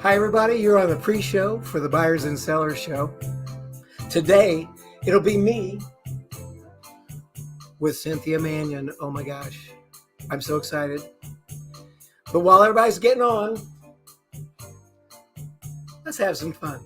Hi, everybody. You're on the pre-show for the Buyers and Sellers Show. Today, it'll be me with Cynthia Manion. Oh my gosh, I'm so excited. But while everybody's getting on, let's have some fun.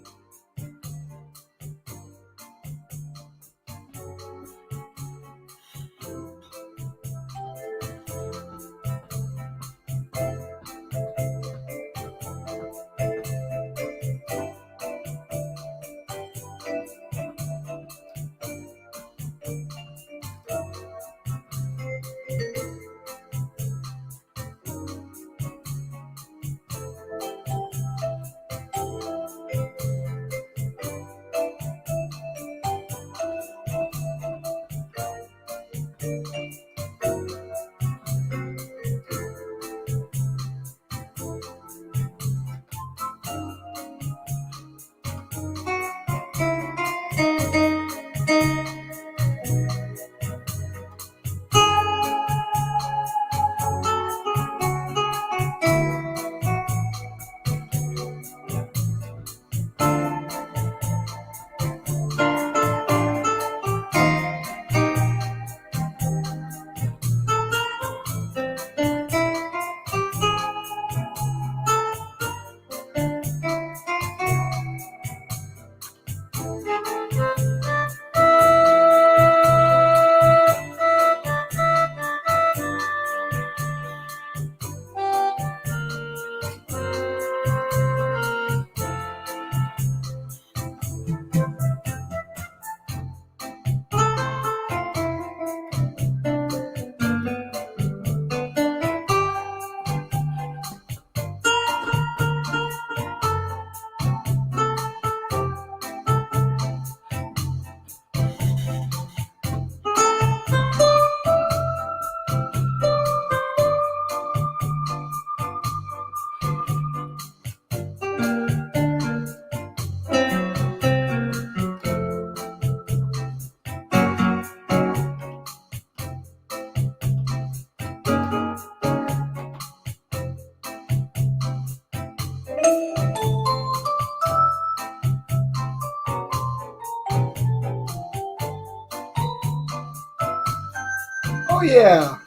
Oh yeah.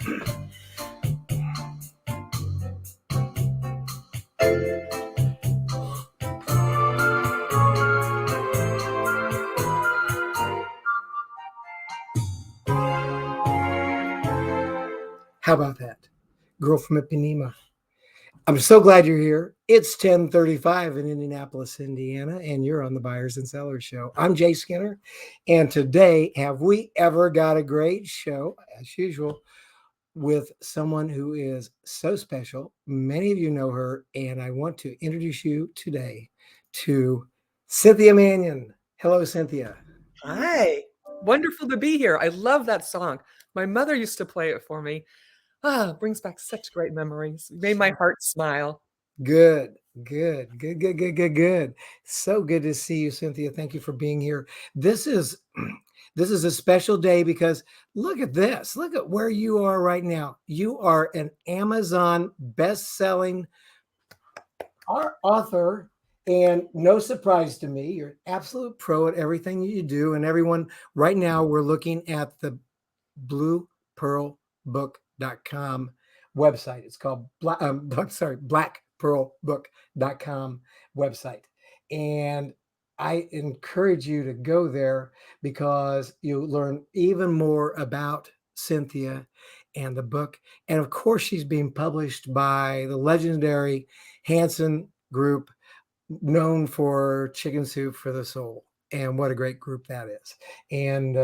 How about that? Girl from Ipanema. I'm so glad you're here. It's 10:35 in Indianapolis, Indiana, and you're on the Buyers and Sellers Show. I'm Jay Skinner, and today, have we ever got a great show, as usual, with someone who is so special. Many of you know her, and I want to introduce you today to Cynthia Manion. Hello, Cynthia. Hi. Wonderful to be here. I love that song. My mother used to play it for me. Brings back such great memories. Made my heart smile. Good, good. So good to see you, Cynthia. Thank you for being here. This is this is a special day because look at this. Look at where you are right now. You are an Amazon best-selling author, and no surprise to me, you're an absolute pro at everything you do. And everyone, right now, we're looking at the bluepearlbook.com website. It's called blackpearlbook.com website. And I encourage you to go there because you learn even more about Cynthia and the book. And of course, she's being published by the legendary Hanson Group, known for Chicken Soup for the Soul. And what a great group that is. And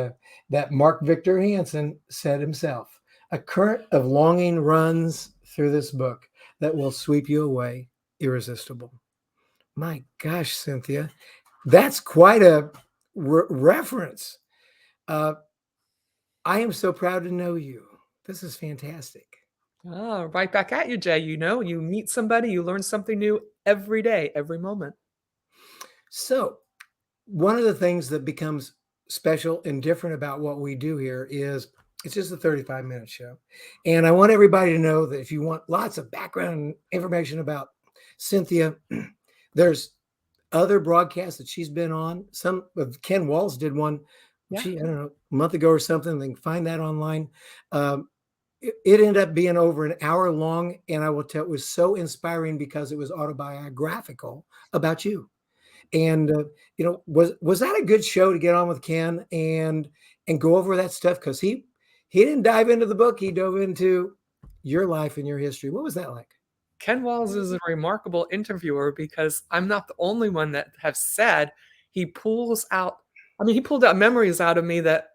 that Mark Victor Hansen said himself, a current of longing runs through this book that will sweep you away, irresistible. My gosh, Cynthia, that's quite a reference. Uh, I am so proud to know you. This is fantastic. Right back at you, Jay. You know, you meet somebody, you learn something new every day, every moment. So, one of the things that becomes special and different about what we do here is it's just a 35-minute show. And I want everybody to know that if you want lots of background information about Cynthia, there's other broadcasts that she's been on. Some of Ken Walls did one, Yeah. I don't know, a month ago or something. They can find that online. It ended up being over an hour long, and I will tell it was so inspiring because it was autobiographical about you. And was that a good show to get on with Ken and go over that stuff? Because he didn't dive into the book; he dove into your life and your history. What was that like? Ken Walls is a remarkable interviewer because I'm not the only one that have said he pulls out. I mean, he pulled out memories out of me that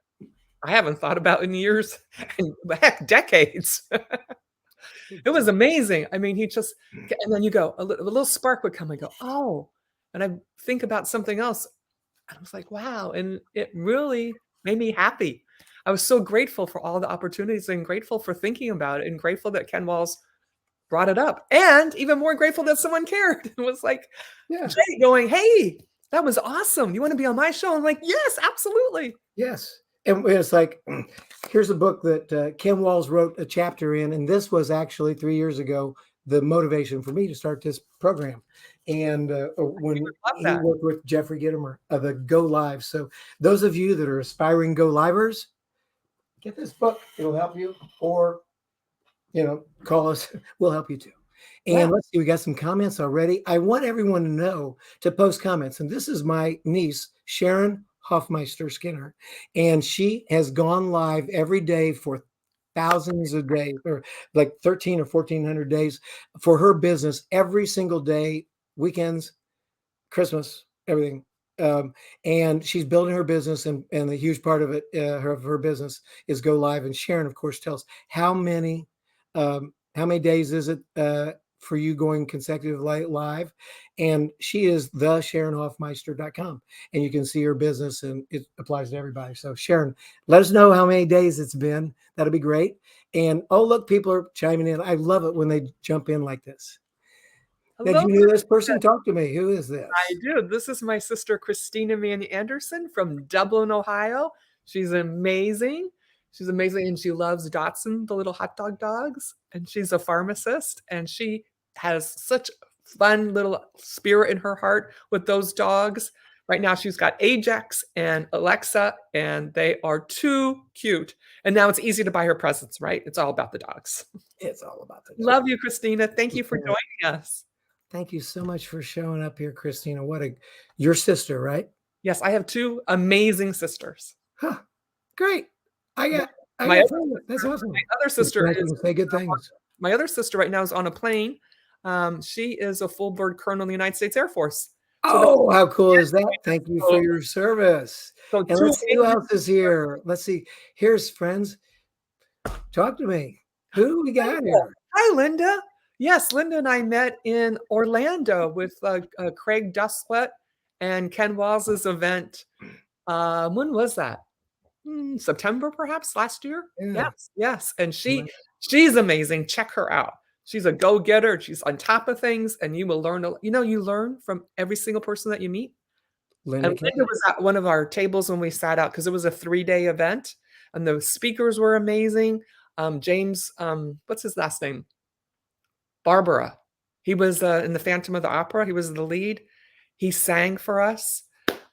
I haven't thought about in years and heck, decades. Big It was time. amazing. I mean, he just, and then you go, a little spark would come and go, oh, and I think about something else. And I was like, wow. And it really made me happy. I was so grateful for all the opportunities and grateful for thinking about it and grateful that Ken Walls brought it up. And even more grateful that someone cared. It was like Yeah. Jay going, hey, that was awesome. You want to be on my show? I'm like, yes, absolutely. Yes. And it's like, here's a book that Ken Walls wrote a chapter in, and this was actually 3 years ago the motivation for me to start this program. And when Love he that. worked with Jeffrey Gittimer of the Go Live. So those of you that are aspiring Go Livers, get this book. It'll help you. Or call us. We'll help you too. Yeah. And let's see, we got some comments already. I want everyone to know to post comments. And this is my niece, Sharon Hoffmeister Skinner. And she has gone live every day for thousands of days, or like 13 or 1400 days for her business every single day, weekends, Christmas, everything. And she's building her business, and the huge part of it, her business, is Go Live. And Sharon, of course, tells how many days is it for you going consecutive live, and she is the SharonHoffmeister.com, and you can see her business, and it applies to everybody. So Sharon, let us know how many days it's been. That'll be great. And oh, look, people are chiming in. I love it when they jump in like this. Did Hello. you know this person? Talk to me. Who is I this? do. This is my sister, Christina Manion Anderson from Dublin, Ohio. She's amazing. She's amazing. And she loves Dotson, the little hot dog dogs. And she's a pharmacist. And she has such fun little spirit in her heart with those dogs. Right now, she's got Ajax and Alexa, and they are too cute. And now it's easy to buy her presents, right? It's all about the dogs. It's all about the dog. Love you, Christina. Thank you for Yeah. joining us. Thank you so much for showing up here, Christina. Your sister, right? Yes, I have two amazing sisters. Huh. Great. I My got I my got other friends. That's sister awesome. my other Just sister glad you is can say good things. my other sister right now is on a plane. She is a full bird colonel in the United States Air Force. So that Oh, how cool is that? Thank you for so your service. so And 2 let's see who amazing. else is here. Let's see. Here's friends. Talk to me. Who we got Linda. here? Hi, Linda. Yes, Linda and I met in Orlando with Craig Dustlett and Ken Walls's event. When was that? September perhaps last year? Yeah. Yes, yes, and she's amazing, check her out. She's a go-getter, she's on top of things, and you will learn you learn from every single person that you meet, and Linda Linda King. was at one of our tables when we sat out because it was a 3-day event, and the speakers were amazing. James, what's his last name? Barbara. He was, in The Phantom of the Opera, he was the lead. He sang for us.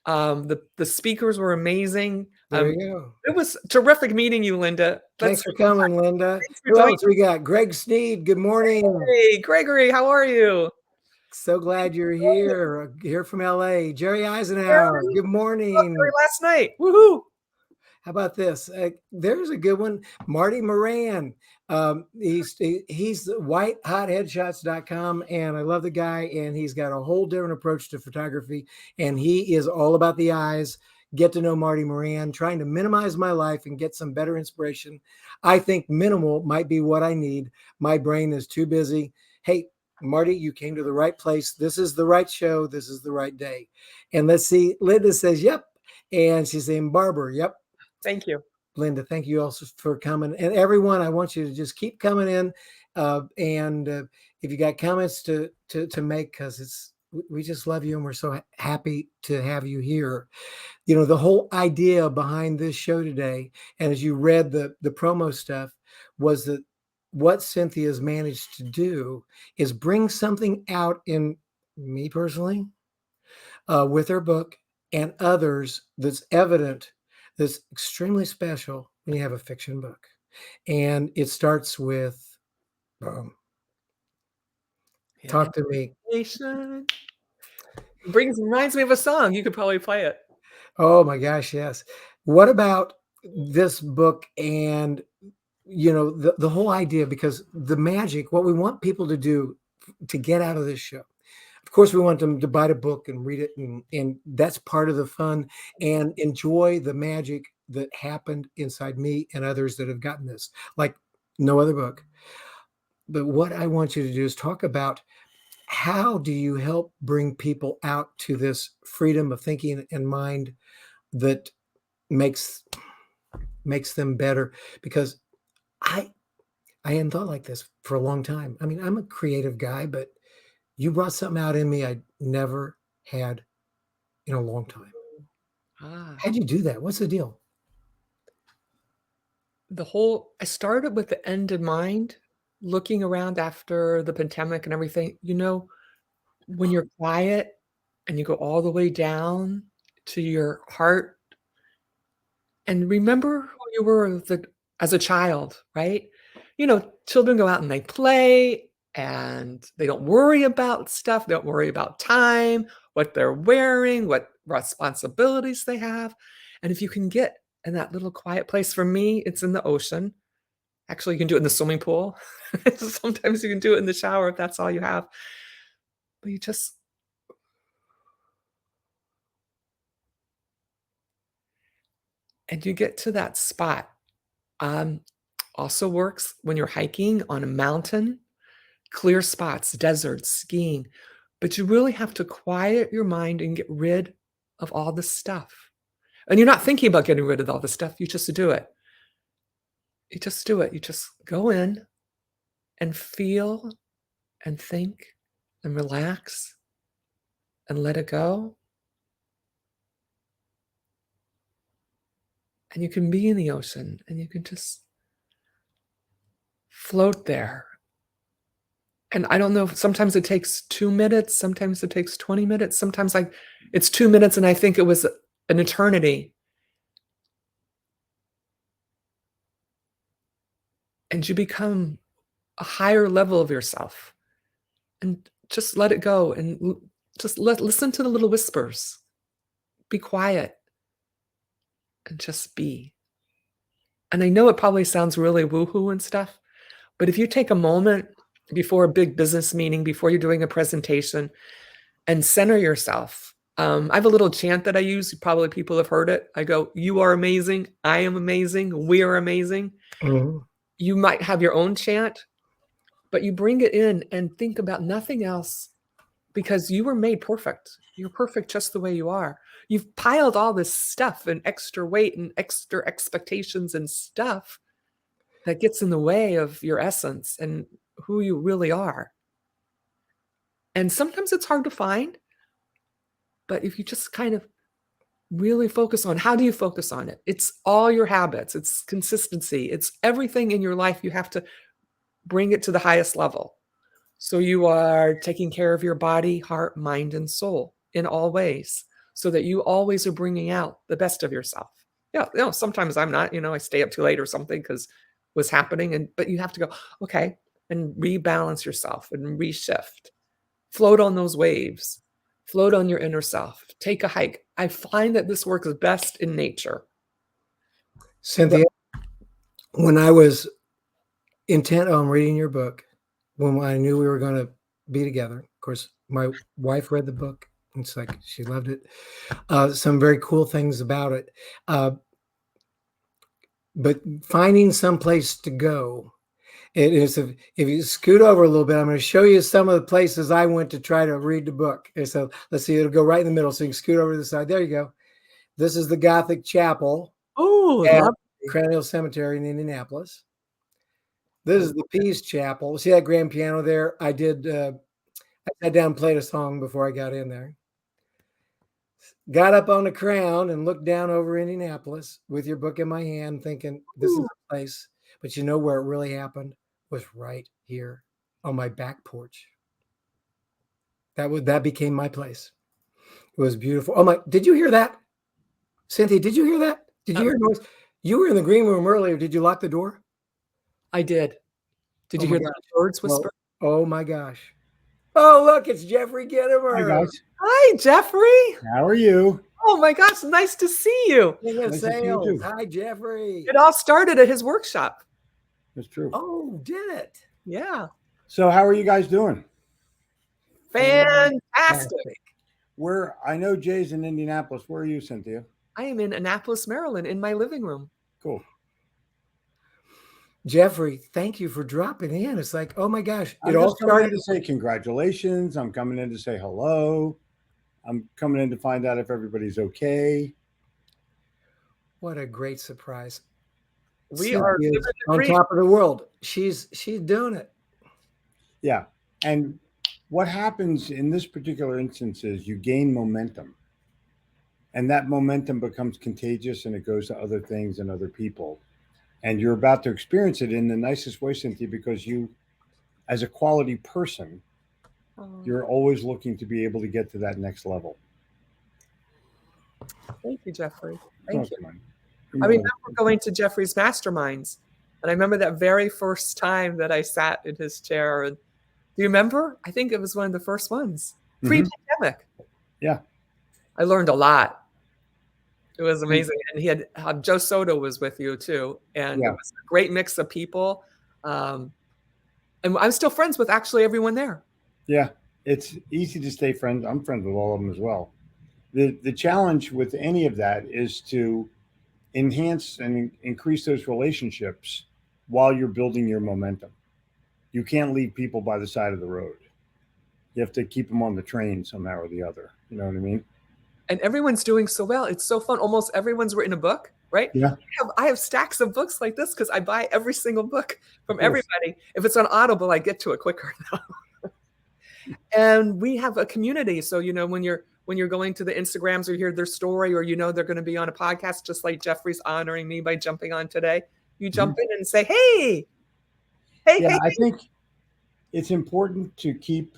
The speakers were amazing. There you go. It was terrific meeting you, Linda. Thanks for coming, Linda. Thanks for Who joining. else we got? Greg Sneed. Good morning. Hey, Gregory, how are you? So glad you're here. Here from LA. Jerry Eisenhower. Jerry? Good Oh, Jerry morning. last night. Woohoo! How about this? There's a good one. Marty Moran. He's the whitehotheadshots.com, and I love the guy, and he's got a whole different approach to photography, and he is all about the eyes. Get to know Marty Moran, trying to minimize my life and get some better inspiration. I think minimal might be what I need. My brain is too busy. Hey, Marty, you came to the right place. This is the right show. This is the right day. And let's see. Linda says, yep. And she's saying, Barbara, yep. Thank you. Linda, thank you also for coming. And everyone, I want you to just keep coming in. And if you got comments to make, because we just love you and we're so happy to have you here. The whole idea behind this show today, and as you read the promo stuff, was that what Cynthia's managed to do is bring something out in me personally, with her book and others that's evident, that's extremely special when you have a fiction book. And it starts with, um, talk to me. Imagination. Reminds me of a song, you could probably play it. Oh my gosh, yes. What about this book and the whole idea, because the magic, what we want people to do to get out of this show. Of course, we want them to buy the book and read it, and that's part of the fun, and enjoy the magic that happened inside me and others that have gotten this, like no other book. But what I want you to do is talk about how do you help bring people out to this freedom of thinking and mind that makes makes them better, because I I hadn't thought like this for a long time. I mean, I'm a creative guy, but you brought something out in me I never had in a long time. Ah, How'd you do that? What's the deal? I started with the end in mind, looking around after the pandemic and everything, when you're quiet and you go all the way down to your heart and remember who you were as a child, right? Children go out and they play and they don't worry about stuff. They don't worry about time, what they're wearing, what responsibilities they have. And if you can get in that little quiet place, for me, it's in the ocean. Actually, you can do it in the swimming pool. Sometimes you can do it in the shower if that's all you have. But you get to that spot. Um, Also works when you're hiking on a mountain, clear spots, deserts, skiing, but you really have to quiet your mind and get rid of all the stuff. And you're not thinking about getting rid of all the stuff, you just do it. You just do it. You just go in and feel and think and relax and let it go. And you can be in the ocean and you can just float there. And I don't know, sometimes it takes 2 minutes, sometimes it takes 20 minutes, sometimes, it's 2 minutes and I think it was an eternity, and you become a higher level of yourself, and just let it go and just listen to the little whispers. Be quiet and just be. And I know it probably sounds really woohoo and stuff, but if you take a moment before a big business meeting, before you're doing a presentation, and center yourself. I have a little chant that I use. Probably people have heard it. I go, "You are amazing. I am amazing. We are amazing." Mhm. You might have your own chant, but you bring it in and think about nothing else because you were made perfect. You're perfect just the way you are. You've piled all this stuff and extra weight and extra expectations and stuff that gets in the way of your essence and who you really are. And sometimes it's hard to find, but if you just kind of really focus on, how do you focus on it? It's all your habits, it's consistency, it's everything in your life. You have to bring it to the highest level. So you are taking care of your body, heart, mind, and soul in all ways so that you always are bringing out the best of yourself. Yeah, sometimes I'm not, I stay up too late or something because what's happening. But you have to go, okay, and rebalance yourself and reshift. Float on those waves. Float on your inner self. Take a hike. I find that this works best in nature. What Cynthia, when I was intent on reading your book, when I knew we were going to be together, of course, my wife read the book. It's like she loved it. Some very cool things about it. Uh, but finding some place to go. It is, if you scoot over a little bit, I'm going to show you some of the places I went to try to read the book. And so let's see, it'll go right in the middle. So you can scoot over to the side. There you go. This is the Gothic Chapel Oh, at lovely. Crown Hill Cemetery in Indianapolis. This is the Peace Chapel. See that grand piano there? I sat down and played a song before I got in there. Got up on the crown and looked down over Indianapolis with your book in my hand, thinking this is Ooh, a place. But you know where it really happened was right here on my back porch. That became my place. It was beautiful. Oh my! Did you hear that, Cynthia? Did you hear that? Did you Uh, hear noise? You were in the green room earlier. Did you lock the door? I did. Did Oh you my hear the gosh! birds Well, whisper? oh my gosh! Oh look, it's Jeffrey Hi, Gittimer. guys. Hi, Jeffrey. How are you? Oh my gosh, nice to see you. King of Nice to see you Sales. too. Hi, Jeffrey. It all started at his workshop. That's true. Oh, did it? Yeah. So, how are you guys doing? Fantastic. Fantastic. I know Jay's in Indianapolis. Where are you, Cynthia? I am in Annapolis, Maryland, in my living room. Cool. Jeffrey, thank you for dropping in. It's like, oh my gosh, it I'm all just coming in started. to say congratulations. I'm coming in to say hello. I'm coming in to find out if everybody's okay. What a great surprise! We are Cynthia's living the on dream. top of the world. She's doing it. Yeah. And what happens in this particular instance is you gain momentum. And that momentum becomes contagious and it goes to other things and other people. And you're about to experience it in the nicest way, Cynthia, because you, as a quality person, Oh, you're always looking to be able to get to that next level. thank you, Jeffrey. Thank you. Man. I remember going to Jeffrey's masterminds, and I remember that very first time that I sat in his chair. And do you remember? I think it was one of the first ones, pre-pandemic. Yeah. I learned a lot. It was amazing, and he had Joe Soto was with you too, and Yeah. it was a great mix of people. And I'm still friends with actually everyone there. Yeah. It's easy to stay friends. I'm friends with all of them as well. The challenge with any of that is to enhance and increase those relationships while you're building your momentum. You can't leave people by the side of the road. You have to keep them on the train somehow or the other. You know what I mean? And everyone's doing so well. It's so fun. Almost everyone's written a book, right? Yeah. I have stacks of books like this because I buy every single book from Of course. everybody. If it's on Audible, I get to it quicker now. And we have a community. So, you know, when you're going to the Instagrams or you hear their story or you know they're going to be on a podcast, just like Jeffrey's honoring me by jumping on today, you jump in and say, hey, Yeah, I think it's important to keep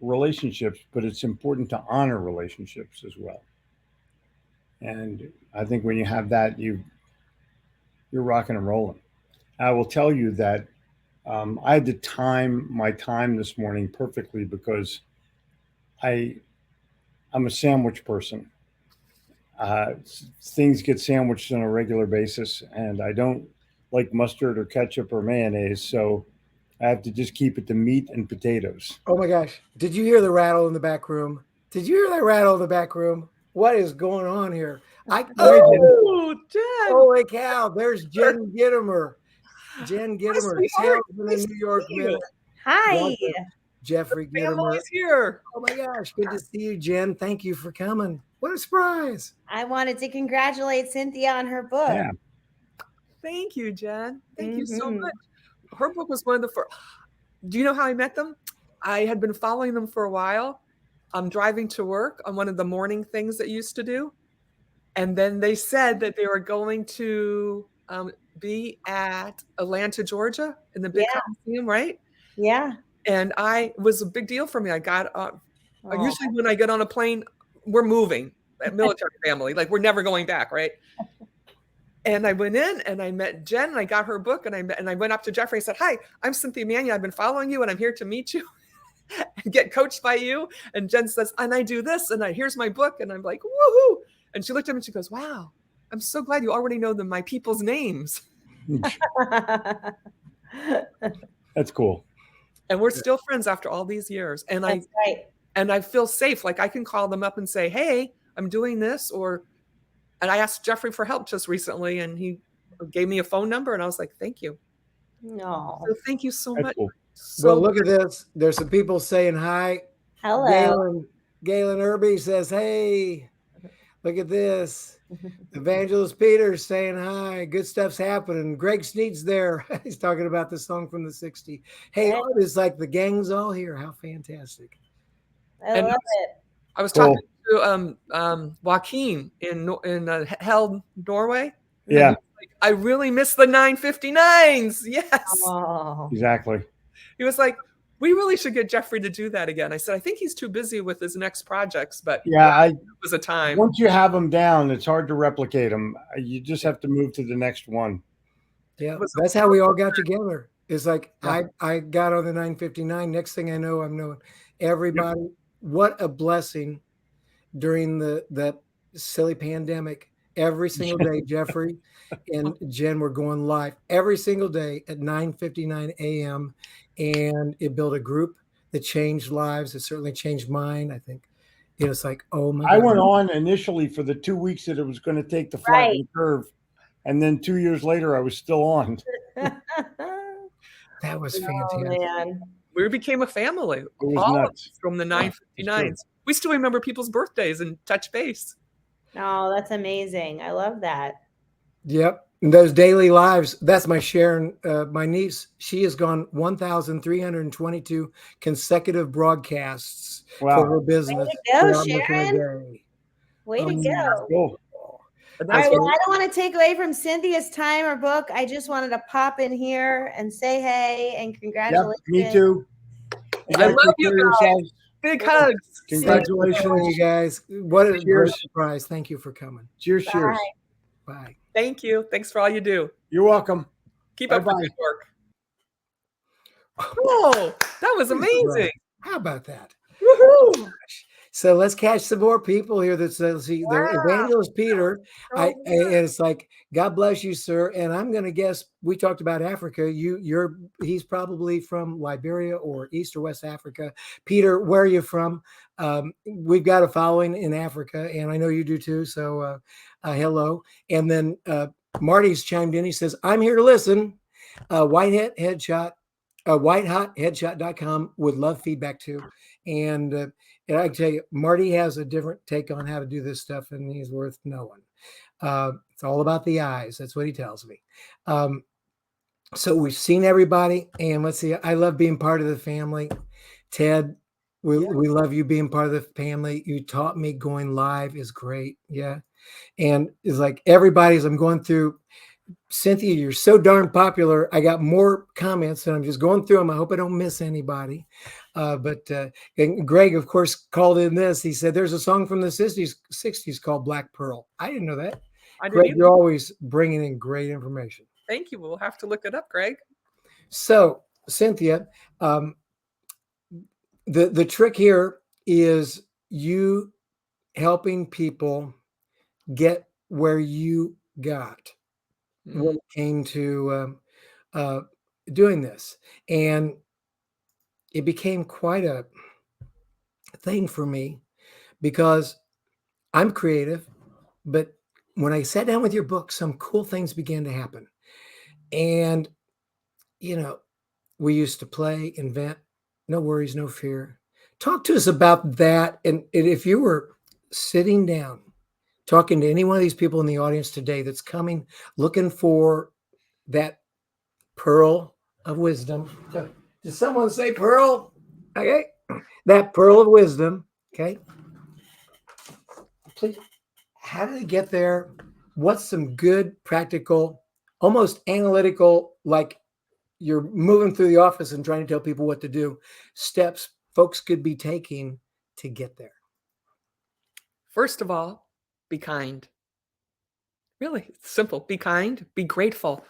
relationships, but it's important to honor relationships as well. And I think when you have that, you're rocking and rolling. I will tell you that I had to time my time this morning perfectly because I'm a sandwich person. Things get sandwiched on a regular basis, and I don't like mustard or ketchup or mayonnaise, so I have to just keep it to meat and potatoes. Oh my gosh. Did you hear the rattle in the back room? Did you hear that rattle in the back room? What is going on here? oh, Jen. Holy cow. There's Jen Gittimer. Jen Gittimer, sweetheart. salesman Nice in to New York see you. Minute. Hi. Welcome, Jeffrey Gittimer. Family's here. Oh my gosh. Good to see you, Jen. Thank you for coming. What a surprise. I wanted to congratulate Cynthia on her book. Yeah. Thank you, Jen. Thank you so Mhm. much. Her book was one of the first. Do you know how I met them? I had been following them for a while. I'm driving to work on one of the morning things that you used to do. And then they said that they were going to be at Atlanta, Georgia in the big Yeah. Coliseum, right? Yeah. And it was a big deal for me. I got Oh. usually when I get on a plane, we're moving, a military family, like we're never going back, right? And I went in and I met Jen and I got her book and I went up to Jeffrey and said, hi, I'm Cynthia Manion. I've been following you and I'm here to meet you and get coached by you. And Jen says, and I do this and here's my book. And I'm like, woohoo. And she looked at me and she goes, wow, I'm so glad you already know my people's names. That's cool. And we're still friends after all these years. And That's right. and I feel safe. Like I can call them up and say, hey, I'm doing this. And I asked Jeffrey for help just recently and he gave me a phone number and I was like, thank you. No. So thank you so That's much. cool. So Well, look at this. There's some people saying hi. Hello. Galen Irby says, hey, look at this. Evangelist Peters saying hi. Good stuff's happening. Greg Sneed's there. He's talking about the song from the 60s. Hey, Hey. it's like the gang's all here. How fantastic. I love it. I was Cool. talking to Joaquin in Hell, Norway. Yeah, Like, I really miss the 959s. Yes. Oh. exactly. He was like, We really should get Jeffrey to do that again. I said, I think he's too busy with his next projects, but Yeah, it was a time. once you have them down, it's hard to replicate them. You just have to move to the next one. Yeah, was that's how we all got together. It's like Yeah. I got on the 959. Next thing I know, I'm knowing everybody. What a blessing during that silly pandemic. Every single day, Jeffrey and Jen were going live every single day at 9:59 a.m. and it built a group that changed lives. It certainly changed mine. I think it's like, oh my I God. went on initially for the 2 weeks that it was going to take to flatten the curve. And then 2 years later, I was still on. That was Oh, fantastic. man. We became a family. It was All of nuts. us from the Yeah, it's 959s. We still remember people's birthdays and touch base. Oh, that's amazing. I love that. Yep. And those daily lives, that's my Sharon, my niece. She has gone 1,322 consecutive broadcasts Wow. for her business. Way to go, without missing a Sharon. day. Way to go. Cool. And All that's right, well, what I don't want to take away from Cynthia's time or book. I just wanted to pop in here and say hey and Yep, congratulations. me too. You I guys love take you care of guys. yourselves. Big hugs. Congratulations. You guys. What a great Cheers. surprise. Thank you for coming. Cheers, cheers. Bye. Thank you. Thanks for all you do. You're welcome. Keep up the Bye-bye. good work. Oh, that was amazing. How about that? Woohoo. So let's catch some more people here. Let's see, the Wow. evangelist Peter. Oh, And it's like, God bless you, sir. And I'm going to guess we talked about Africa. He's probably from Liberia or East or West Africa. Peter, where are you from? We've got a following in Africa, and I know you do too. So hello. And then Marty's chimed in. He says, I'm here to listen. Whitehotheadshot.com would love feedback too. And I can tell you, Marty has a different take on how to do this stuff, and he's worth knowing. It's all about the eyes. That's what he tells me. So we've seen everybody, and let's see. I love being part of the family. Ted, we love you being part of the family. You taught me going live is great. Yeah. And it's like everybody's I'm going through. Cynthia, you're so darn popular. I got more comments and I'm just going through them. I hope I don't miss anybody. And Greg, of course, called in this. He said, there's a song from the 60s called Black Pearl. I didn't know that. Greg, you're always bringing in great information. Thank you. We'll have to look it up, Greg. So, Cynthia, the trick here is you helping people get where you got when it came to doing this. And it became quite a thing for me because I'm creative, but when I sat down with your book, some cool things began to happen. And, we used to play, invent, no worries, no fear. Talk to us about that. And if you were sitting down, talking to any one of these people in the audience today that's coming, looking for that pearl of wisdom. Did someone say pearl? Okay. That pearl of wisdom. Okay. Please. How did it get there? What's some good, practical, almost analytical, like you're moving through the office and trying to tell people what to do, steps folks could be taking to get there? First of all, be kind. Really, it's simple. Be kind, be grateful.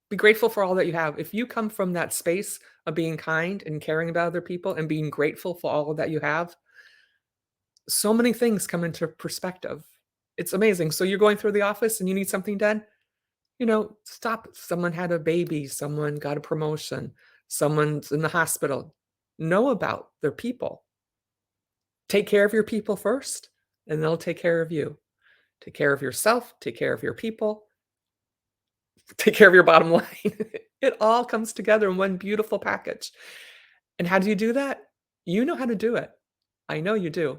Be grateful for all that you have. If you come from that space of being kind and caring about other people and being grateful for all that you have, so many things come into perspective. It's amazing. So you're going through the office and you need something done, stop. Someone had a baby, someone got a promotion, someone's in the hospital. Know about their people. Take care of your people first, and they'll take care of you. Take care of yourself, take care of your people, take care of your bottom line. It all comes together in one beautiful package. And how do you do that? You know how to do it. I know you do.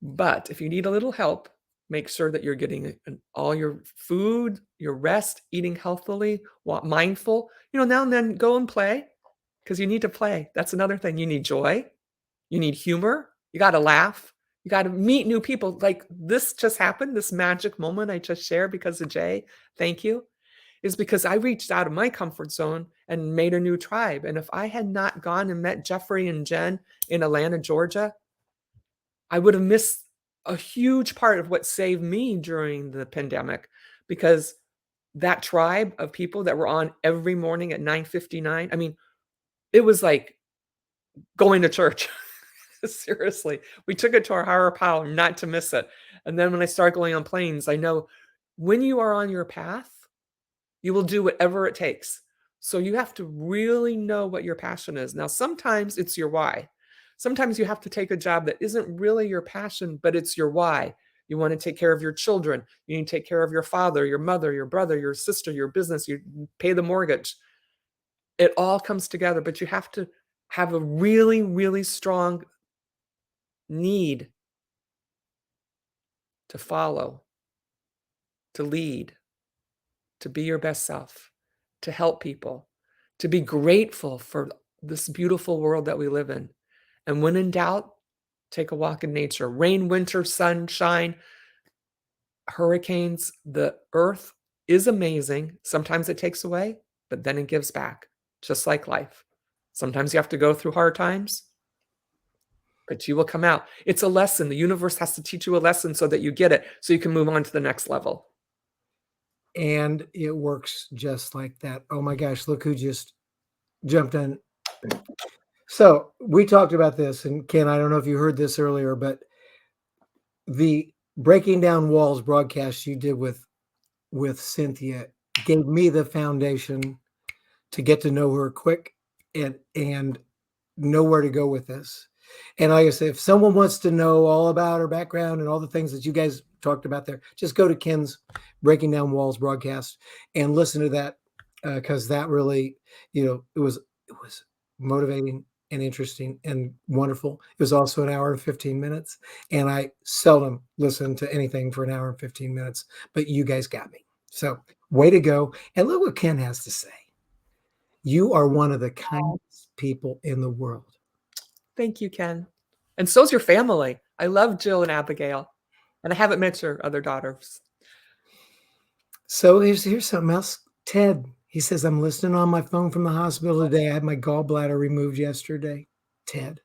But if you need a little help, make sure that you're getting all your food, your rest, eating healthily, mindful. Now and then go and play because you need to play. That's another thing. You need joy. You need humor. You got to laugh. You got to meet new people. Like this just happened, this magic moment I just shared because of Jay. Thank you. is because I reached out of my comfort zone and made a new tribe. And if I had not gone and met Jeffrey and Jen in Atlanta, Georgia, I would have missed a huge part of what saved me during the pandemic, because that tribe of people that were on every morning at 9:59, I mean, it was like going to church. Seriously, we took it to our higher power not to miss it. And then when I start going on planes, I know when you are on your path, you will do whatever it takes. So you have to really know what your passion is. Now, sometimes it's your why. Sometimes you have to take a job that isn't really your passion, but it's your why. You want to take care of your children. You need to take care of your father, your mother, your brother, your sister, your business. You pay the mortgage. It all comes together, but you have to have a really, really strong need to follow, to lead, to be your best self, to help people, to be grateful for this beautiful world that we live in. And when in doubt, take a walk in nature. Rain, winter, sunshine, hurricanes, the earth is amazing. Sometimes it takes away, but then it gives back, just like life. Sometimes you have to go through hard times, but you will come out. It's a lesson. The universe has to teach you a lesson so that you get it, so you can move on to the next level. And it works just like that. Oh my gosh, look who just jumped in. So we talked about this, and Ken, I don't know if you heard this earlier, but the Breaking Down Walls broadcast you did with Cynthia gave me the foundation to get to know her quick and know where to go with this. And like I said, if someone wants to know all about her background and all the things that you guys talked about there, just go to Ken's Breaking Down Walls broadcast and listen to that, because that really, it was motivating and interesting and wonderful. It was also an hour and 15 minutes, and I seldom listen to anything for an hour and 15 minutes, but you guys got me. So way to go. And look what Ken has to say. You are one of the kindest people in the world. Thank you, Ken. And so's your family. I love Jill and Abigail. And I haven't met your other daughters. So here's something else. Ted, he says, I'm listening on my phone from the hospital today. I had my gallbladder removed yesterday. Ted.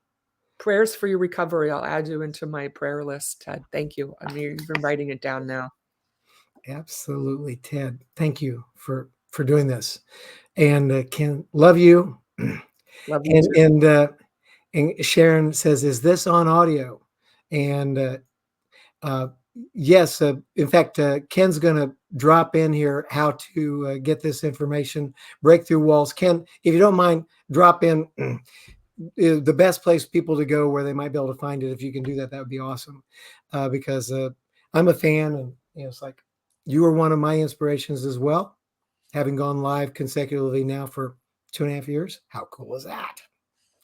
Prayers for your recovery. I'll add you into my prayer list, Ted. Thank you. I mean, you've been writing it down now. Absolutely, Ted. Thank you for doing this. And Ken, love you. Love you and Sharon says, is this on audio? And yes, in fact, Ken's going to drop in here how to get this information, Breakthrough Walls. Ken, if you don't mind, drop in the best place people to go where they might be able to find it. If you can do that, that would be awesome. Because I'm a fan, and it's like you are one of my inspirations as well, having gone live consecutively now for 2.5 years. How cool is that?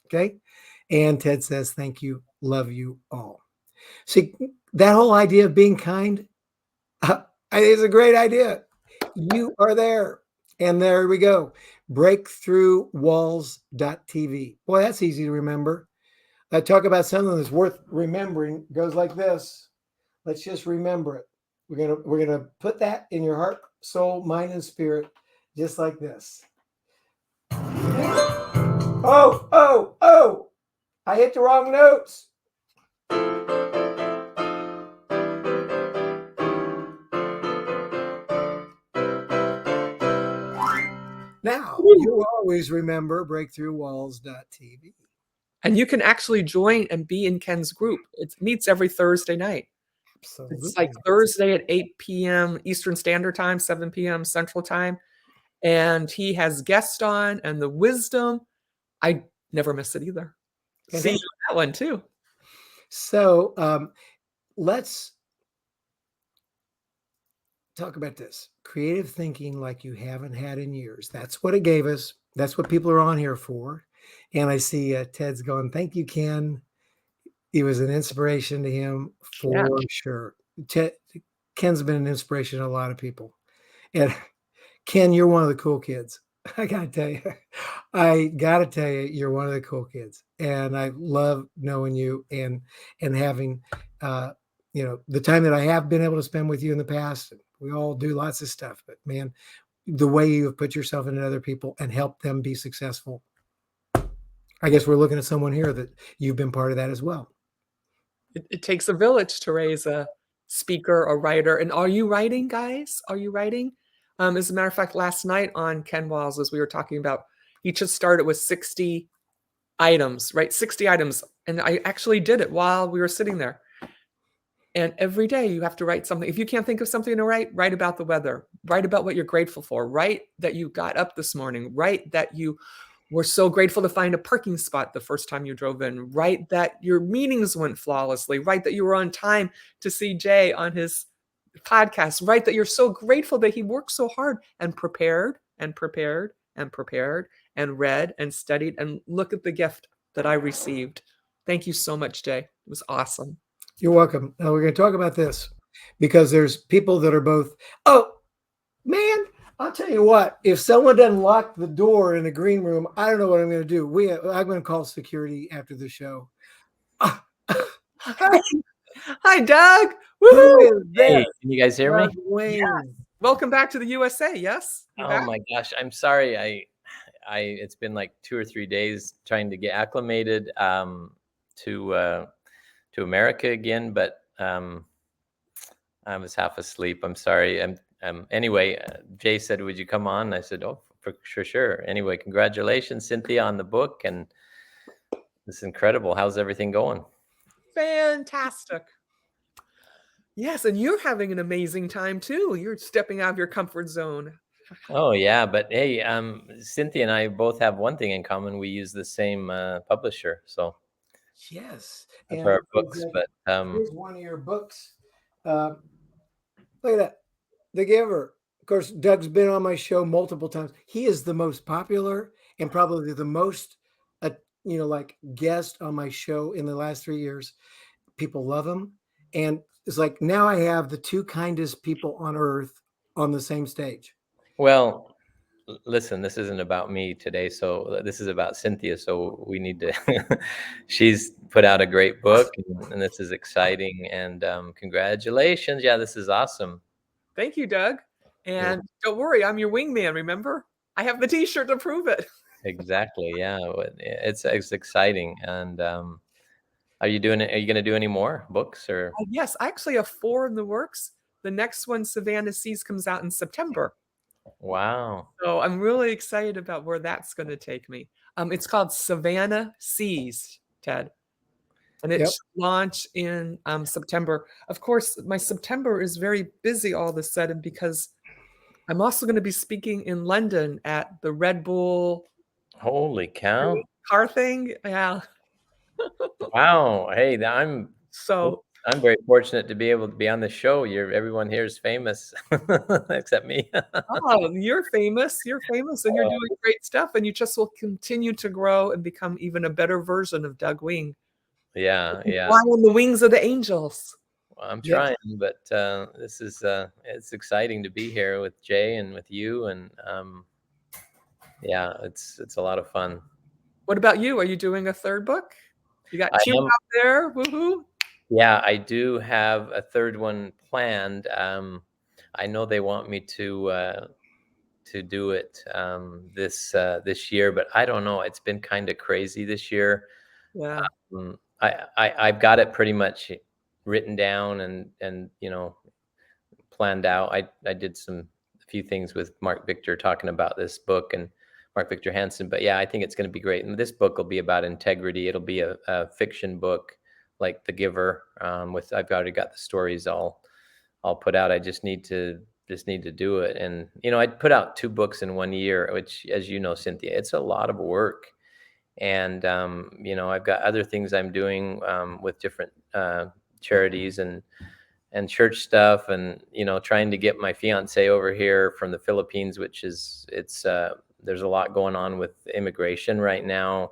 Okay. And Ted says, thank you. Love you all. See, that whole idea of being kind, I think it's a great idea. You are there. And there we go. Breakthroughwalls.tv. Boy, that's easy to remember. Talk about something that's worth remembering. Goes like this. Let's just remember it. We're gonna put that in your heart, soul, mind, and spirit, just like this. Oh! I hit the wrong notes. Now, you always remember breakthroughwalls.tv. And you can actually join and be in Ken's group. It meets every Thursday night. Absolutely. It's like Thursday at 8 p.m. Eastern Standard Time, 7 p.m. Central Time. And he has guests on, and the wisdom, I never miss it either. Okay. See you on that one too. So let's talk about this. Creative thinking like you haven't had in years. That's what it gave us. That's what people are on here for. And I see Ted's going, thank you, Ken. He was an inspiration to him for sure. Ken's been an inspiration to a lot of people. And Ken, you're one of the cool kids. I gotta tell you, you're one of the cool kids, and I love knowing you and having, the time that I have been able to spend with you in the past. We all do lots of stuff, but man, the way you have put yourself into other people and help them be successful. I guess we're looking at someone here that you've been part of that as well. It takes a village to raise a speaker, a writer. And are you writing, guys? Are you writing? As a matter of fact, last night on Ken Walls, as we were talking about, he just started with 60 items, right? 60 items. And I actually did it while we were sitting there. And every day you have to write something. If you can't think of something to write, write about the weather, write about what you're grateful for, write that you got up this morning, write that you were so grateful to find a parking spot the first time you drove in, write that your meetings went flawlessly, write that you were on time to see Jay on his podcast, write that you're so grateful that he worked so hard and prepared and prepared and prepared and read and studied, and look at the gift that I received. Thank you so much, Jay. It was awesome. You're welcome. Now we're going to talk about this because there's people that are both, oh, man, I'll tell you what, if someone doesn't lock the door in the green room, I don't know what I'm going to do. I'm going to call security after the show. Hi, Doug. Who Woohoo! is this? Hey, can you guys hear me? Doug Wayne. Welcome back to the USA. Yes. You Oh back? my gosh, I'm sorry. It's been like 2 or 3 days trying to get acclimated to America again, but I was half asleep. I'm sorry. Anyway, Jay said, "Would you come on?" I said, "Oh, for sure." Anyway, congratulations, Cynthia, on the book, and it's incredible. How's everything going? Fantastic. Yes, and you're having an amazing time too. You're stepping out of your comfort zone. Oh yeah, but hey, Cynthia and I both have one thing in common. We use the same publisher, so Yes. for our books. But here's one of your books. Look at that. The Giver. Of course, Doug's been on my show multiple times. He is the most popular and probably the most, like guest on my show in the last 3 years. People love him. And it's like now I have the two kindest people on earth on the same stage. well, listen, this isn't about me today. So this is about Cynthia. So we need to, she's put out a great book and this is exciting. And congratulations. Yeah, this is awesome. Thank you, Doug. And don't worry, I'm your wingman, remember? I have the t-shirt to prove it. Exactly. Yeah. It's exciting. And are you going to do any more books or? Yes, I actually have 4 in the works. The next one, Savannah Seas, comes out in September. Wow. So I'm really excited about where that's going to take me. It's called Savannah Seas, Ted. And it should launch in September. Of course, my September is very busy all of a sudden because I'm also going to be speaking in London at the Red Bull Holy cow. car thing. Yeah. Wow. Hey, I'm So very fortunate to be able to be on the show. Everyone here is famous except me. oh, you're famous. You're famous and you're doing great stuff. And you just will continue to grow and become even a better version of Doug Wing. Yeah. Fly on the wings of the angels. Well, I'm trying, but this is it's exciting to be here with Jay and with you, and yeah, it's a lot of fun. What about you? Are you doing a 3rd book? You got 2 out there. Woohoo! Yeah, I do have a 3rd one planned. I know they want me to do it this year, but I don't know. It's been kind of crazy this year. Yeah. I've got it pretty much written down and planned out. I did a few things with Mark Victor talking about this book and Mark Victor Hansen, but yeah, I think it's going to be great. And this book will be about integrity. It'll be a fiction book like The Giver. I've already got the stories all put out. I just need to do it. And I put out 2 books in 1 year, which, as you know, Cynthia, it's a lot of work. And I've got other things I'm doing with different charities and church stuff, and trying to get my fiance over here from the Philippines, which is there's a lot going on with immigration right now.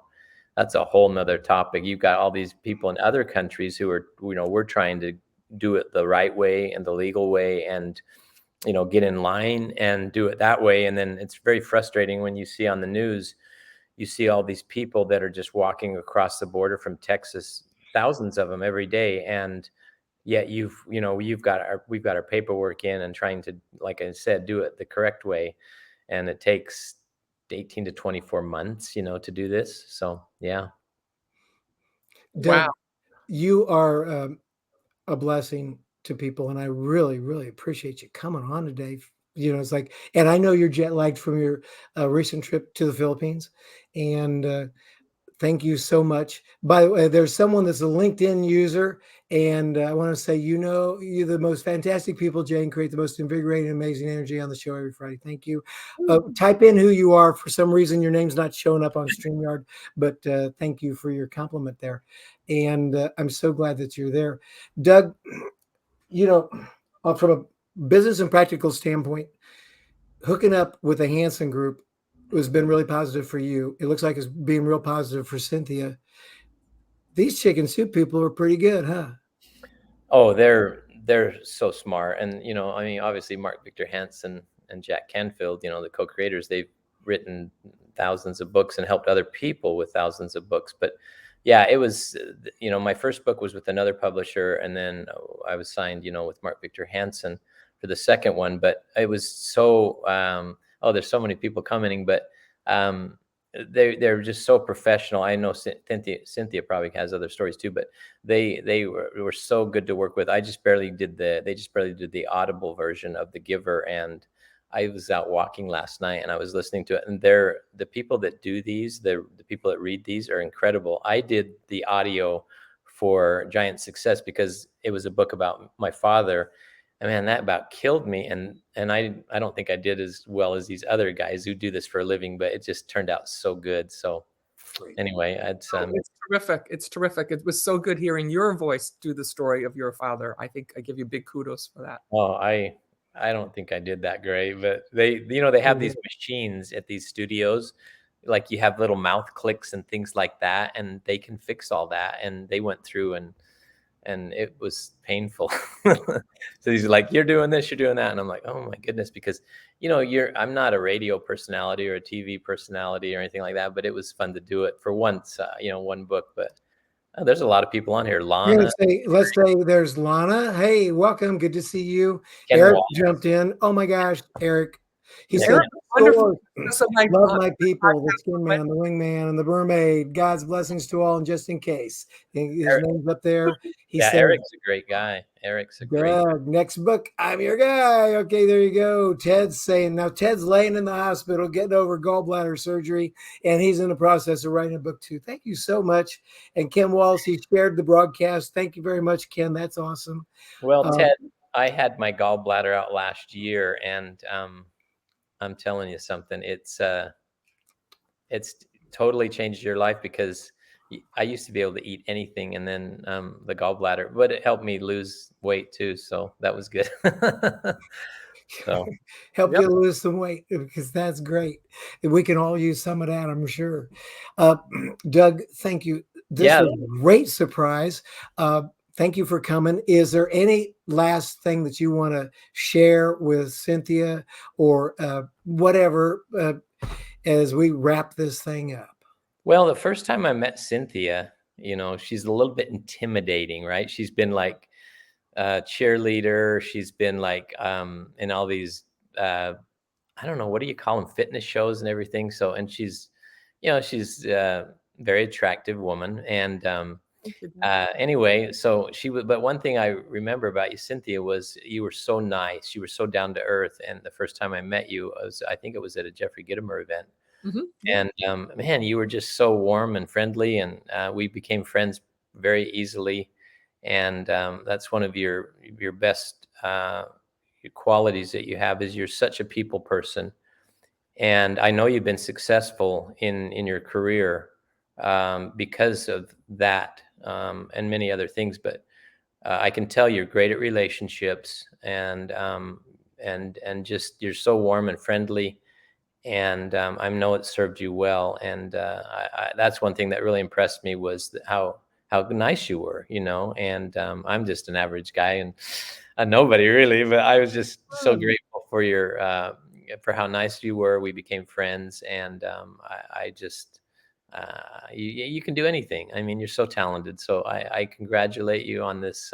That's a whole nother topic. You've got all these people in other countries who are, we're trying to do it the right way and the legal way, and get in line and do it that way. And then it's very frustrating when you see on the news, you see all these people that are just walking across the border from Texas, thousands of them every day, and yet we've got our paperwork in and trying to, like I said, do it the correct way. and it takes 18 to 24 months, to do this. So yeah. Wow. Doug, you are a blessing to people, and I really, really appreciate you coming on today. It's like, and I know you're jet lagged from your recent trip to the Philippines, and thank you so much. By the way, there's someone that's a LinkedIn user, and I want to say, you're the most fantastic people, Jane. Create the most invigorating, amazing energy on the show every Friday. Thank you. Type in who you are. For some reason, your name's not showing up on StreamYard, but thank you for your compliment there. And I'm so glad that you're there. Doug, from a business and practical standpoint, hooking up with the Hanson Group has been really positive for you. It looks like it's being real positive for Cynthia. These chicken soup people are pretty good, huh? Oh, they're so smart. And I mean, obviously Mark Victor Hansen and Jack Canfield, the co-creators, they've written thousands of books and helped other people with thousands of books. But yeah, it was, my first book was with another publisher, and then I was signed, with Mark Victor Hansen for the second one. But it was so there's so many people commenting, but they're just so professional. I know Cynthia probably has other stories too, but they were so good to work with. They just barely did the Audible version of The Giver, and I was out walking last night and I was listening to it, and the people that do these, the people that read these are incredible. I did the audio for Giant Success because it was a book about my father. And man, that about killed me. And I don't think I did as well as these other guys who do this for a living, but it just turned out so good. So anyway, It's terrific. It's terrific. It was so good hearing your voice do the story of your father. I think I give you big kudos for that. oh, I don't think I did that great, but they have these machines at these studios, like you have little mouth clicks and things like that, and they can fix all that. And they went through and it was painful. So he's like, you're doing this, you're doing that. And I'm like, oh my goodness, because, I'm not a radio personality or a TV personality or anything like that, but it was fun to do it for once, one book. But there's a lot of people on here. Lana. Let's say there's Lana. Hey, welcome. Good to see you. Ken Eric Wallace. jumped in. Oh my gosh, Eric. He Yeah. said, Wonderful. love my people, the Skin Man, the Wingman, and the Mermaid. God's blessings to all, and just in case. His name's up there. He said, Eric's a great guy. Eric's a great guy. Next book, I'm your guy. Okay, there you go. Ted's saying, now Ted's laying in the hospital getting over gallbladder surgery, and he's in the process of writing a book too. Thank you so much. And Ken Wallace, he shared the broadcast. Thank you very much, Ken. That's awesome. Well, Ted, I had my gallbladder out last year, and I'm telling you something. It's totally changed your life, because I used to be able to eat anything, and then the gallbladder, but it helped me lose weight too. So that was good. So help you lose some weight, because that's great. We can all use some of that, I'm sure. Doug, thank you. This was a great surprise. Thank you for coming. Is there any last thing that you want to share with Cynthia or whatever as we wrap this thing up? Well, the first time I met Cynthia, she's a little bit intimidating, right? She's been like a cheerleader. She's been like in all these, I don't know, what do you call them? Fitness shows and everything. So, and she's a very attractive woman. And anyway, so but one thing I remember about you, Cynthia, was you were so nice. You were so down to earth. And the first time I met you, I think it was at a Jeffrey Gitomer event. Mm-hmm. And man, you were just so warm and friendly, and we became friends very easily. And that's one of your best qualities that you have, is you're such a people person. And I know you've been successful in your career because of that and many other things. But I can tell you're great at relationships, and just you're so warm and friendly. And I know it served you well. And that's one thing that really impressed me, was how nice you were, and I'm just an average guy and nobody really, but I was just so grateful for for how nice you were. We became friends, and I just, you can do anything. I mean, you're so talented. So I congratulate you on this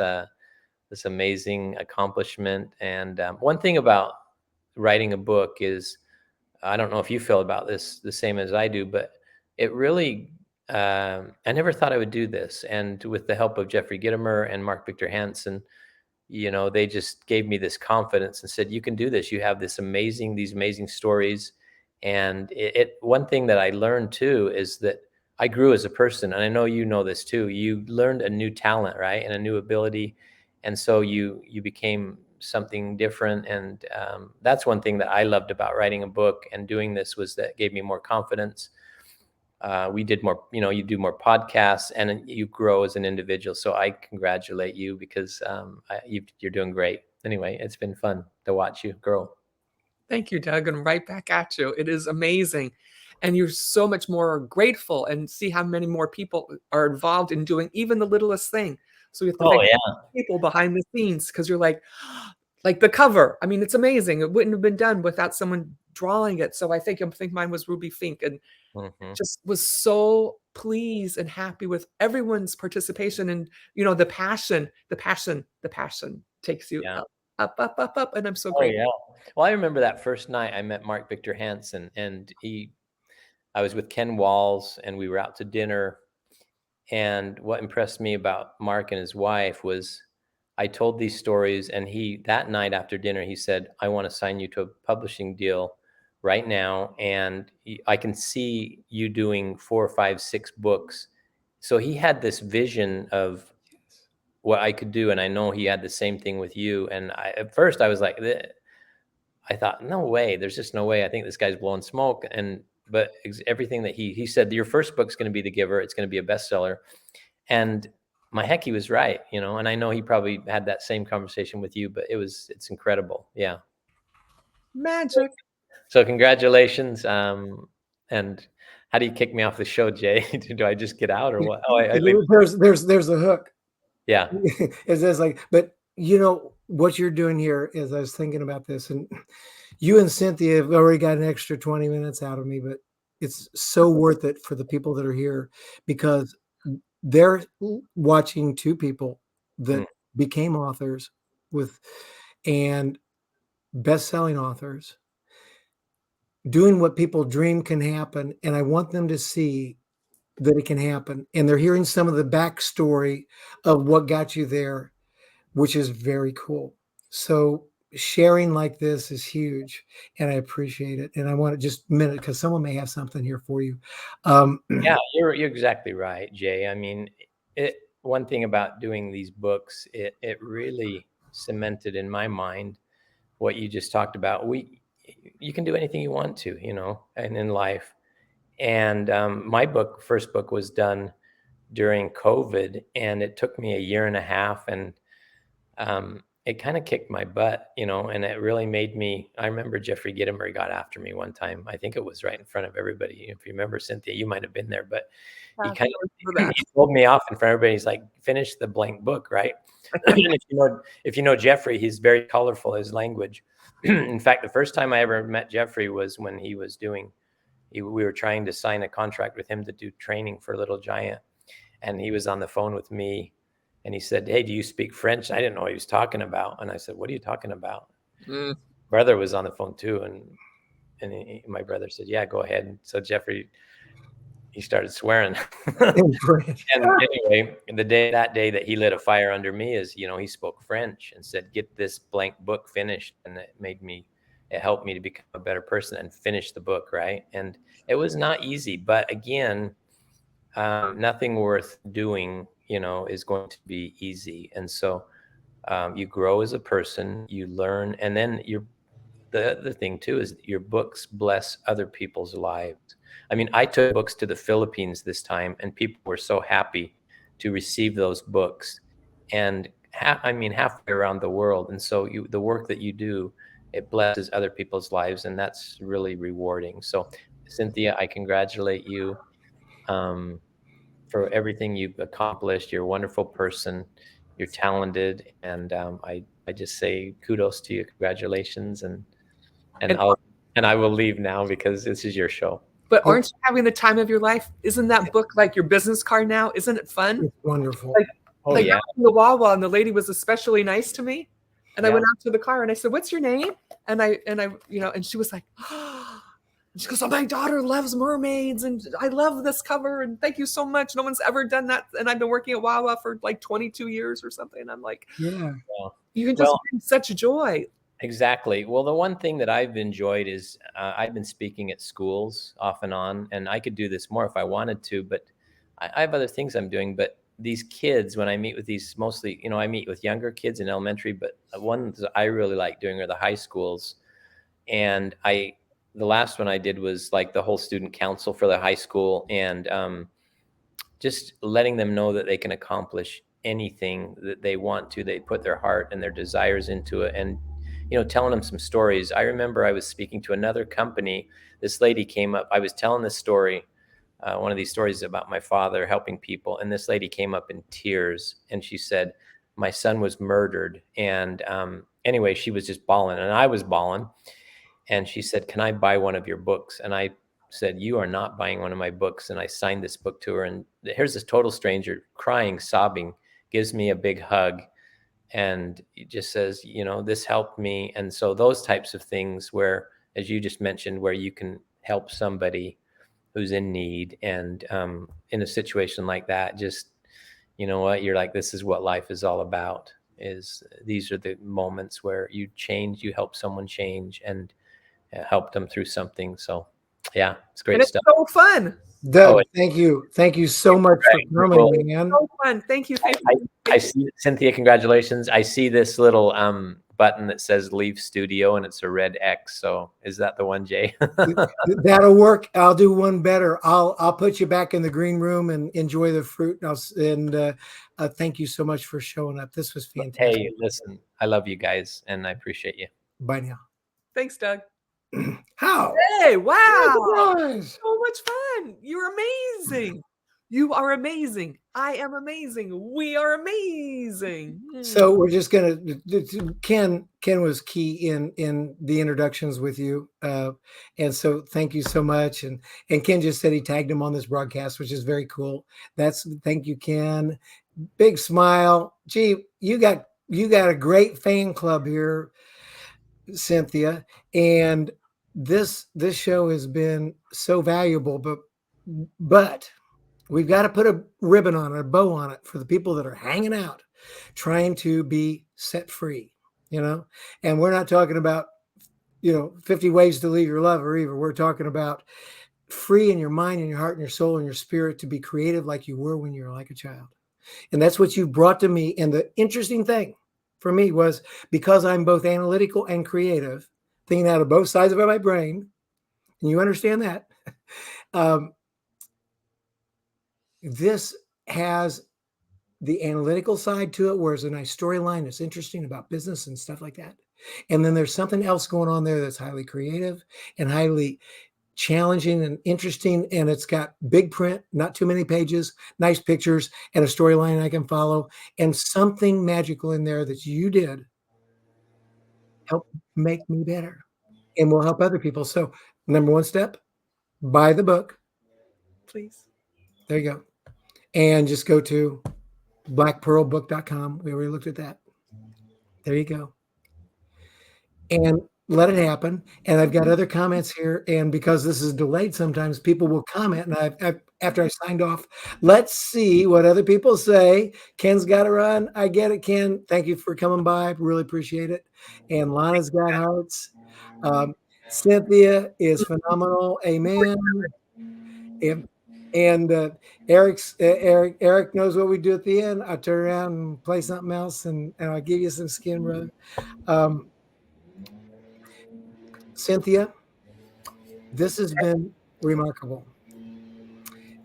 amazing accomplishment. And one thing about writing a book is, I don't know if you feel about this the same as I do, but it really, I never thought I would do this. And with the help of Jeffrey Gitomer and Mark Victor Hansen, they just gave me this confidence and said, you can do this. You have these amazing stories. And one thing that I learned too is that I grew as a person. And I know you know this too. You learned a new talent, right? And a new ability. And so you became something different. And that's one thing that I loved about writing a book and doing this, was that gave me more confidence. We did more, you do more podcasts and you grow as an individual. So I congratulate you, because you're doing great. Anyway, it's been fun to watch you grow. Thank you, Doug, and right back at you. It is amazing. And you're so much more grateful, and see how many more people are involved in doing even the littlest thing. So you have to Oh, thank yeah. people behind the scenes, because you're like the cover. I mean, it's amazing. It wouldn't have been done without someone drawing it. So I think mine was Ruby Fink, and Mhm. just was so pleased and happy with everyone's participation, and the passion takes you Yeah. up, and I'm so Oh, grateful. yeah. Well, I remember that first night I met Mark Victor Hansen, and I was with Ken Walls, and we were out to dinner. And what impressed me about Mark and his wife was, I told these stories, and that night after dinner, he said, I want to sign you to a publishing deal right now. And I can see you doing 4, 5, 6 books. So he had this vision of what I could do. And I know he had the same thing with you. And at first I was like, I thought, no way, there's just no way. I think this guy's blowing smoke. But everything that he said, your first book's going to be The Giver. It's going to be a bestseller. And my heck, he was right, and I know he probably had that same conversation with you, but it's incredible. Yeah. Magic. So congratulations. And how do you kick me off the show, Jay? Do I just get out or what? Oh, I leave. There's a hook. Yeah. It's just like, but what you're doing here is, I was thinking about this, and you and Cynthia have already got an extra 20 minutes out of me, but it's so worth it for the people that are here, because they're watching two people that became authors and best-selling authors, doing what people dream can happen. And I want them to see that it can happen. And they're hearing some of the backstory of what got you there, which is very cool. So sharing like this is huge, and I appreciate it. And I want to just a minute, because someone may have something here for you. Yeah, you're exactly right, Jay. I mean, one thing about doing these books, it really cemented in my mind what you just talked about. You can do anything you want to, and in life. And my first book was done during COVID, and it took me a year and a half, and it kind of kicked my butt, and it really made me. I remember Jeffrey Gitomer got after me one time. I think it was right in front of everybody. If you remember, Cynthia, you might have been there, but he kind of he pulled me off in front of everybody. He's like, "Finish the blank book, right?" And if you know Jeffrey, he's very colorful. His language. In fact, the first time I ever met Jeffrey was when he was we were trying to sign a contract with him to do training for Little Giant. And he was on the phone with me, and he said, "Hey, do you speak French?" I didn't know what he was talking about. And I said, "What are you talking about?" Brother was on the phone too. And my brother said, "Yeah, go ahead." And so Jeffrey, he started swearing. And anyway, that day that he lit a fire under me is, he spoke French and said, "Get this blank book finished." And it helped me to become a better person and finish the book. Right. And it was not easy, but again, nothing worth doing, is going to be easy. And so you grow as a person, you learn, and then the other thing too is your books bless other people's lives. I mean, I took books to the Philippines this time, and people were so happy to receive those books, and halfway around the world. And so the work that you do, it blesses other people's lives, and that's really rewarding. So, Cynthia, I congratulate you for everything you've accomplished. You're a wonderful person. You're talented, and I just say kudos to you. Congratulations, and I will leave now because this is your show. But aren't you having the time of your life? Isn't that book like your business card now? Isn't it fun? It's wonderful. Like I was in the Wawa, and the lady was especially nice to me. And I went out to the car and I said, "What's your name?" And I and she was like, "Oh, She goes, "Oh, my daughter loves mermaids, and I love this cover, and thank you so much. No one's ever done that, and I've been working at Wawa for like 22 years or something." And I'm like, Yeah. Well, you can just well, bring such joy. exactly. Well, the one thing that I've enjoyed is I've been speaking at schools off and on, and I could do this more if I wanted to, but I have other things I'm doing. But these kids, when I meet with these, mostly, I meet with younger kids in elementary, but ones I really like doing are the high schools. And the last one I did was like the whole student council for the high school, and just letting them know that they can accomplish anything that they want to. They put their heart and their desires into it, and telling them some stories. I remember I was speaking to another company. This lady came up. I was telling this story, one of these stories about my father helping people, and this lady came up in tears, and she said, "My son was murdered." And anyway, she was just bawling, and I was bawling. And she said, "Can I buy one of your books?" And I said, "You are not buying one of my books." And I signed this book to her. And here's this total stranger crying, sobbing, gives me a big hug, and it just says, "This helped me." And so those types of things where, as you just mentioned, where you can help somebody who's in need, and in a situation like that, just, what, you're like, this is what life is all about. Is these are the moments where you change, you help someone change, and helped them through something. So yeah, it's And great it's stuff. so fun. Doug, Oh, thank you. Thank you so much for Well, coming, man. So fun. Thank you. I see, Cynthia, congratulations. I see this little button that says leave studio, and it's a red X. So is that the one, Jay? That'll work. I'll do one better. I'll put you back in the green room and enjoy the fruit. And thank you so much for showing up. This was fantastic. Hey, listen, I love you guys, and I appreciate you. Bye now. Thanks, Doug. How? Hey, wow. Surprise. So much fun. You're amazing. You are amazing. I am amazing. We are amazing. So we're just gonna. Ken was key in the introductions with you, and so thank you so much. And Ken just said he tagged him on this broadcast, which is very cool. Thank you, Ken. Big smile. Gee, you got a great fan club here, Cynthia, and this show has been so valuable. But we've got to put a ribbon on it, a bow on it, for the people that are hanging out, trying to be set free, and we're not talking about 50 ways to leave your lover either. We're talking about free in your mind and your heart and your soul and your spirit to be creative like you were when you were like a child. And that's what you brought to me. And the interesting thing for me was, because I'm both analytical and creative, thinking out of both sides of my brain, and you understand that, this has the analytical side to it, where there's a nice storyline that's interesting about business and stuff like that. And then there's something else going on there that's highly creative and highly challenging and interesting. And it's got big print, not too many pages, nice pictures, and a storyline I can follow, and something magical in there that you did help make me better and will help other people. So number one step, buy the book. Please. There you go. And just go to blackpearlbook.com. We already looked at that. There you go. And let it happen. And I've got other comments here. And because this is delayed, sometimes people will comment. And I've after I signed off, let's see what other people say. Ken's got to run. I get it, Ken. Thank you for coming by. Really appreciate it. And Lana's got hearts. Cynthia is phenomenal. Amen. And Eric knows what we do at the end. I turn around and play something else, and I'll give you some skin rub. Cynthia, this has been remarkable.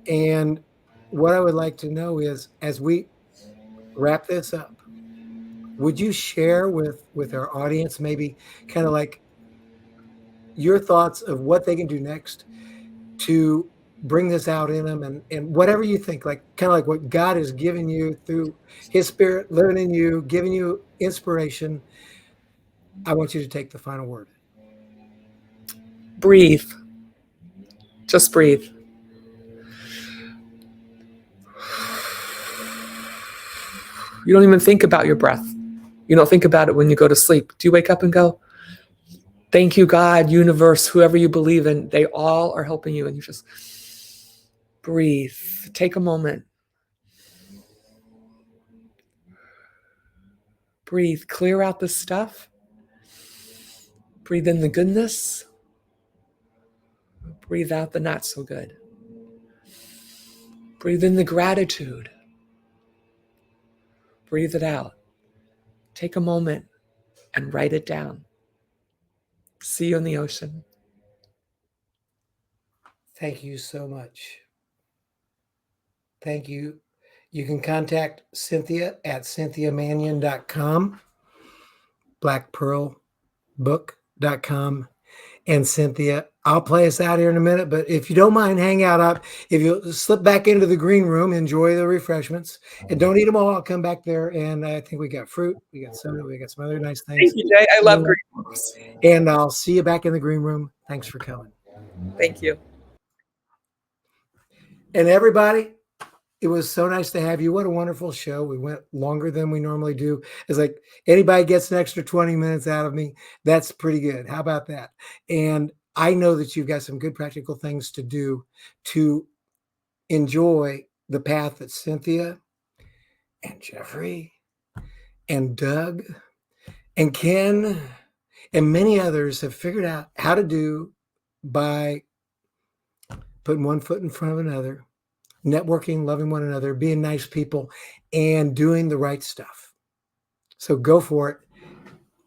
And what I would like to know is, as we wrap this up, would you share with our audience maybe kind of like your thoughts of what they can do next to bring this out in them, and whatever you think, like kind of like what God has given you through his spirit living in you, giving you inspiration. I want you to take the final word. Breathe. Just breathe. You don't even think about your breath. You don't think about it when you go to sleep. Do you wake up and go, Thank you, God, universe, whoever you believe in, they all are helping you. And you just breathe. Take a moment. Breathe. Clear out the stuff. Breathe in the goodness. Breathe out the not so good. Breathe in the gratitude. Breathe it out. Take a moment and write it down. See you in the ocean. Thank you so much. Thank you. You can contact Cynthia at cynthiamanion.com, blackpearlbook.com. And Cynthia, I'll play us out here in a minute, but if you don't mind, hang out up. If you slip back into the green room, enjoy the refreshments, and don't eat them all. I'll come back there, and I think we got fruit, we got soda, we got some other nice things. Thank you, Jay. I love green rooms. And I'll see you back in the green room. Thanks for coming. Thank you. And everybody, it was so nice to have you. What a wonderful show. We went longer than we normally do. It's like anybody gets an extra 20 minutes out of me, that's pretty good. How about that? And I know that you've got some good practical things to do to enjoy the path that Cynthia and Jeffrey and Doug and Ken and many others have figured out how to do by putting one foot in front of another, networking, loving one another, being nice people, and doing the right stuff. So go for it.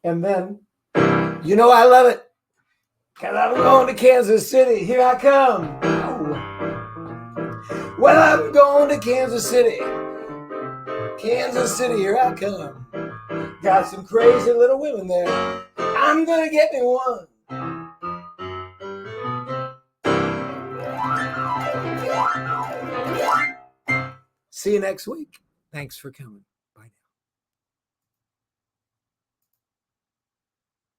And then, you know, I love it because I'm going to Kansas City. Here I come. Oh. Well, I'm going to Kansas City. Kansas City, here I come. Got some crazy little women there. I'm going to get me one. See you next week. Thanks for coming.